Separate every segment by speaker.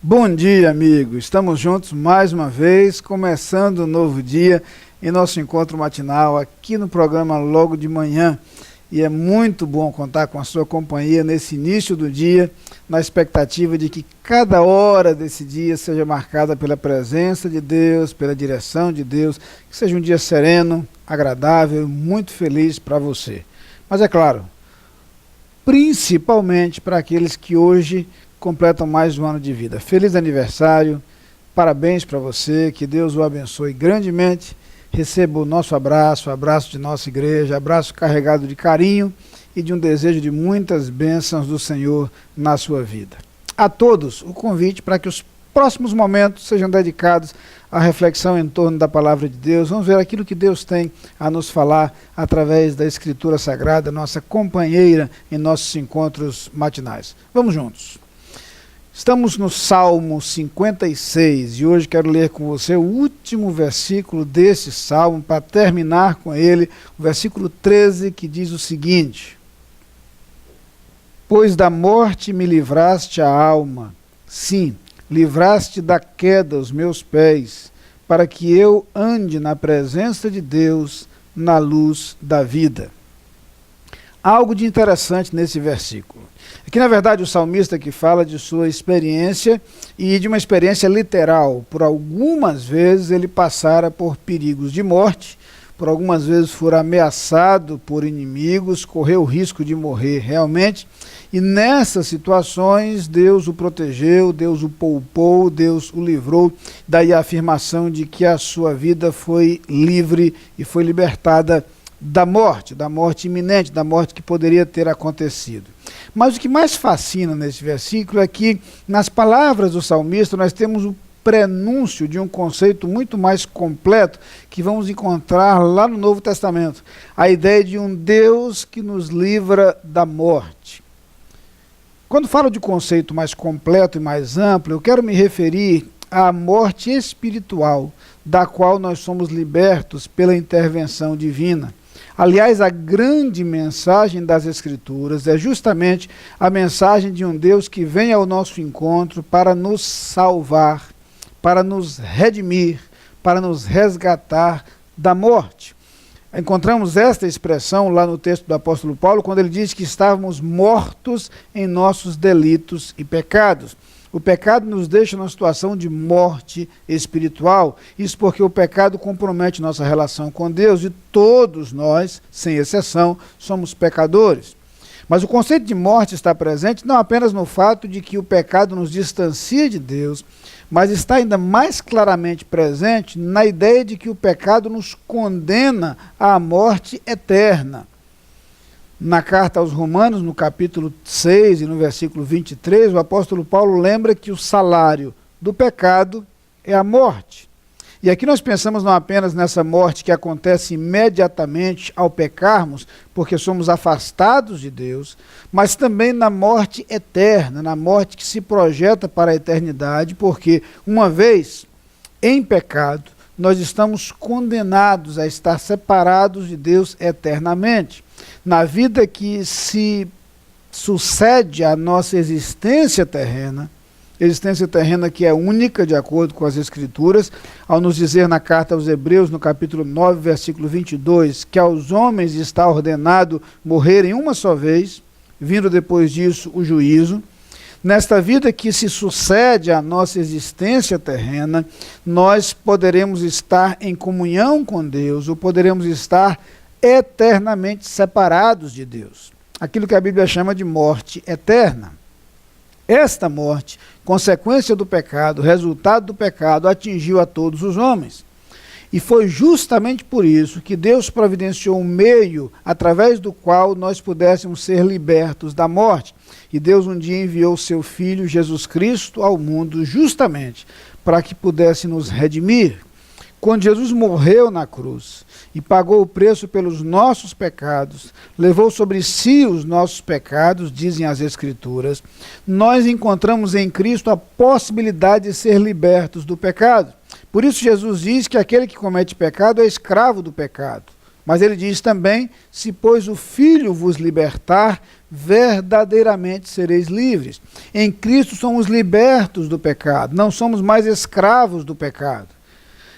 Speaker 1: Bom dia, amigo. Estamos juntos mais uma vez, começando um novo dia em nosso encontro matinal aqui no programa Logo de Manhã. E é muito bom contar com a sua companhia nesse início do dia, na expectativa de que cada hora desse dia seja marcada pela presença de Deus, pela direção de Deus, que seja um dia sereno, agradável, muito feliz para você. Mas é claro, principalmente para aqueles que hoje completam mais um ano de vida. Feliz aniversário, parabéns para você, que Deus o abençoe grandemente. Receba o nosso abraço, o abraço de nossa igreja, abraço carregado de carinho e de um desejo de muitas bênçãos do Senhor na sua vida. A todos o convite para que os próximos momentos sejam dedicados à reflexão em torno da palavra de Deus. Vamos ver aquilo que Deus tem a nos falar através da Escritura Sagrada, nossa companheira em nossos encontros matinais. Vamos juntos. Estamos no Salmo 56 e hoje quero ler com você o último versículo desse salmo para terminar com ele, o versículo 13, que diz o seguinte: Pois da morte me livraste a alma, sim, livraste da queda os meus pés, para que eu ande na presença de Deus, na luz da vida. Algo de interessante nesse versículo. Aqui, na verdade, o salmista que fala de sua experiência e de uma experiência literal. Por algumas vezes ele passara por perigos de morte, por algumas vezes fora ameaçado por inimigos, correu o risco de morrer realmente. E nessas situações Deus o protegeu, Deus o poupou, Deus o livrou. Daí a afirmação de que a sua vida foi livre e foi libertada da morte iminente, da morte que poderia ter acontecido. Mas o que mais fascina nesse versículo é que, nas palavras do salmista, nós temos o prenúncio de um conceito muito mais completo que vamos encontrar lá no Novo Testamento. A ideia de um Deus que nos livra da morte. Quando falo de conceito mais completo e mais amplo, eu quero me referir à morte espiritual, da qual nós somos libertos pela intervenção divina. Aliás, a grande mensagem das Escrituras é justamente a mensagem de um Deus que vem ao nosso encontro para nos salvar, para nos redimir, para nos resgatar da morte. Encontramos esta expressão lá no texto do apóstolo Paulo, quando ele diz que estávamos mortos em nossos delitos e pecados. O pecado nos deixa numa situação de morte espiritual. Isso porque o pecado compromete nossa relação com Deus e todos nós, sem exceção, somos pecadores. Mas o conceito de morte está presente não apenas no fato de que o pecado nos distancia de Deus, mas está ainda mais claramente presente na ideia de que o pecado nos condena à morte eterna. Na carta aos Romanos, no capítulo 6 e no versículo 23, o apóstolo Paulo lembra que o salário do pecado é a morte. E aqui nós pensamos não apenas nessa morte que acontece imediatamente ao pecarmos, porque somos afastados de Deus, mas também na morte eterna, na morte que se projeta para a eternidade, porque uma vez em pecado, nós estamos condenados a estar separados de Deus eternamente. Na vida que se sucede à nossa existência terrena que é única de acordo com as Escrituras, ao nos dizer na carta aos Hebreus, no capítulo 9, versículo 22, que aos homens está ordenado morrerem uma só vez, vindo depois disso o juízo. Nesta vida que se sucede à nossa existência terrena, nós poderemos estar em comunhão com Deus, ou poderemos estar eternamente separados de Deus. Aquilo que a Bíblia chama de morte eterna. Esta morte, consequência do pecado, resultado do pecado, atingiu a todos os homens. E foi justamente por isso que Deus providenciou um meio através do qual nós pudéssemos ser libertos da morte. E Deus um dia enviou seu Filho, Jesus Cristo, ao mundo justamente para que pudesse nos redimir. Quando Jesus morreu na cruz e pagou o preço pelos nossos pecados, levou sobre si os nossos pecados, dizem as Escrituras, nós encontramos em Cristo a possibilidade de ser libertos do pecado. Por isso Jesus diz que aquele que comete pecado é escravo do pecado. Mas ele diz também, se pois o Filho vos libertar, verdadeiramente sereis livres. Em Cristo somos libertos do pecado, não somos mais escravos do pecado.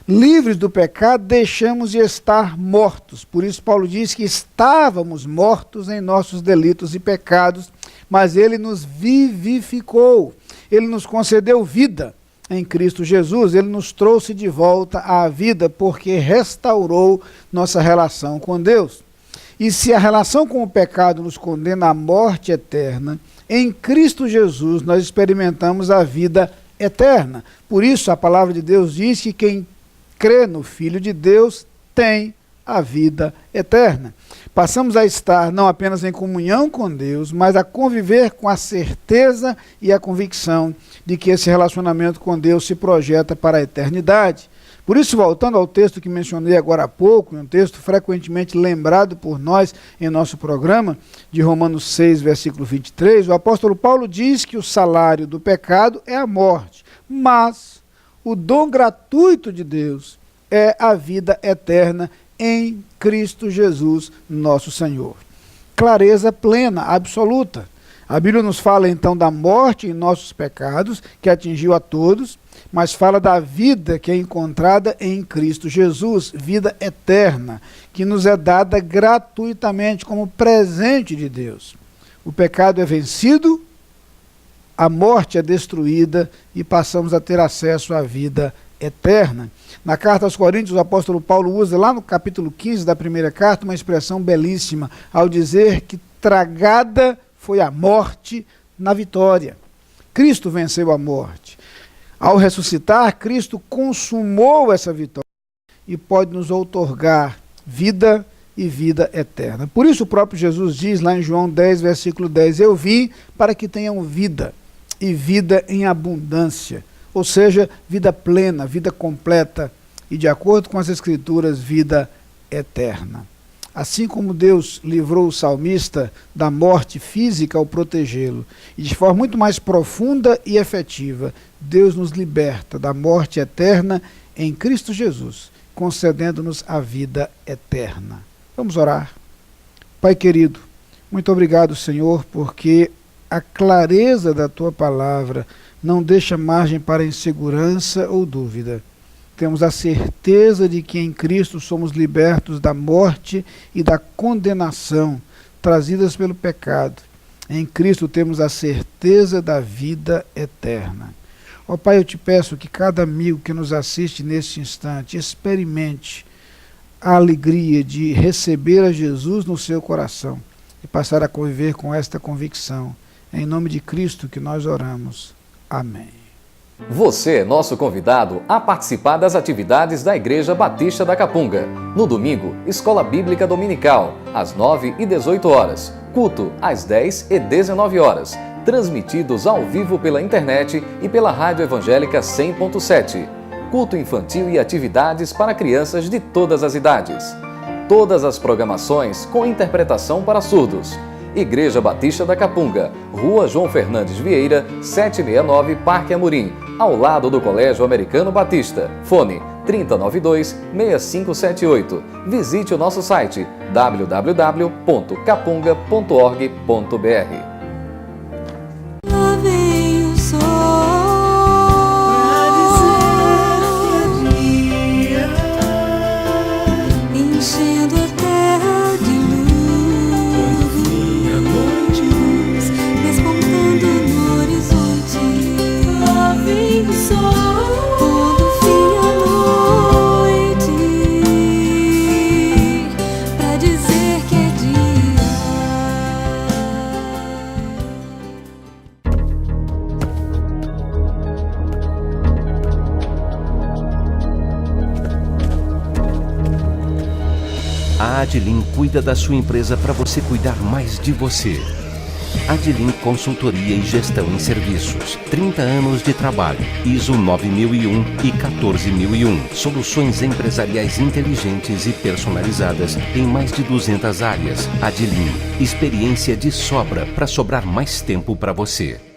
Speaker 1: Livres do pecado, deixamos de estar mortos. Por isso Paulo diz que estávamos mortos em nossos delitos e pecados, mas ele nos vivificou. Ele nos concedeu vida em Cristo Jesus. Ele nos trouxe de volta à vida porque restaurou nossa relação com Deus. E se a relação com o pecado nos condena à morte eterna, em Cristo Jesus nós experimentamos a vida eterna. Por isso a palavra de Deus diz que quem crê no Filho de Deus tem a vida eterna. Passamos a estar não apenas em comunhão com Deus, mas a conviver com a certeza e a convicção de que esse relacionamento com Deus se projeta para a eternidade. Por isso, voltando ao texto que mencionei agora há pouco, um texto frequentemente lembrado por nós em nosso programa, de Romanos 6, versículo 23, o apóstolo Paulo diz que o salário do pecado é a morte, mas o dom gratuito de Deus é a vida eterna em Cristo Jesus, nosso Senhor. Clareza plena, absoluta. A Bíblia nos fala então da morte em nossos pecados, que atingiu a todos, mas fala da vida que é encontrada em Cristo Jesus, vida eterna, que nos é dada gratuitamente como presente de Deus. O pecado é vencido, a morte é destruída e passamos a ter acesso à vida eterna. Na carta aos Coríntios, o apóstolo Paulo usa lá no capítulo 15 da primeira carta uma expressão belíssima, ao dizer que tragada foi a morte na vitória. Cristo venceu a morte. Ao ressuscitar, Cristo consumou essa vitória e pode nos outorgar vida e vida eterna. Por isso o próprio Jesus diz lá em João 10, versículo 10, eu vim para que tenham vida e vida em abundância. Ou seja, vida plena, vida completa e, de acordo com as Escrituras, vida eterna. Assim como Deus livrou o salmista da morte física ao protegê-lo, e de forma muito mais profunda e efetiva, Deus nos liberta da morte eterna em Cristo Jesus, concedendo-nos a vida eterna. Vamos orar. Pai querido, muito obrigado, Senhor, porque a clareza da Tua palavra não deixa margem para insegurança ou dúvida. Temos a certeza de que em Cristo somos libertos da morte e da condenação trazidas pelo pecado. Em Cristo temos a certeza da vida eterna. Ó Pai, eu te peço que cada amigo que nos assiste neste instante experimente a alegria de receber a Jesus no seu coração e passar a conviver com esta convicção. Em nome de Cristo que nós oramos. Amém.
Speaker 2: Você é nosso convidado a participar das atividades da Igreja Batista da Capunga. No domingo, Escola Bíblica Dominical, às 9 e 18 horas. Culto, às 10 e 19 horas. Transmitidos ao vivo pela internet e pela Rádio Evangélica 100.7. Culto infantil e atividades para crianças de todas as idades. Todas as programações com interpretação para surdos. Igreja Batista da Capunga, Rua João Fernandes Vieira, 769, Parque Amorim, ao lado do Colégio Americano Batista. Fone 3092-6578. Visite o nosso site www.capunga.org.br.
Speaker 3: A Adlim cuida da sua empresa para você cuidar mais de você. Adlim Consultoria e Gestão em Serviços. 30 anos de trabalho. ISO 9001 e 14001. Soluções empresariais inteligentes e personalizadas em mais de 200 áreas. Adlim. Experiência de sobra para sobrar mais tempo para você.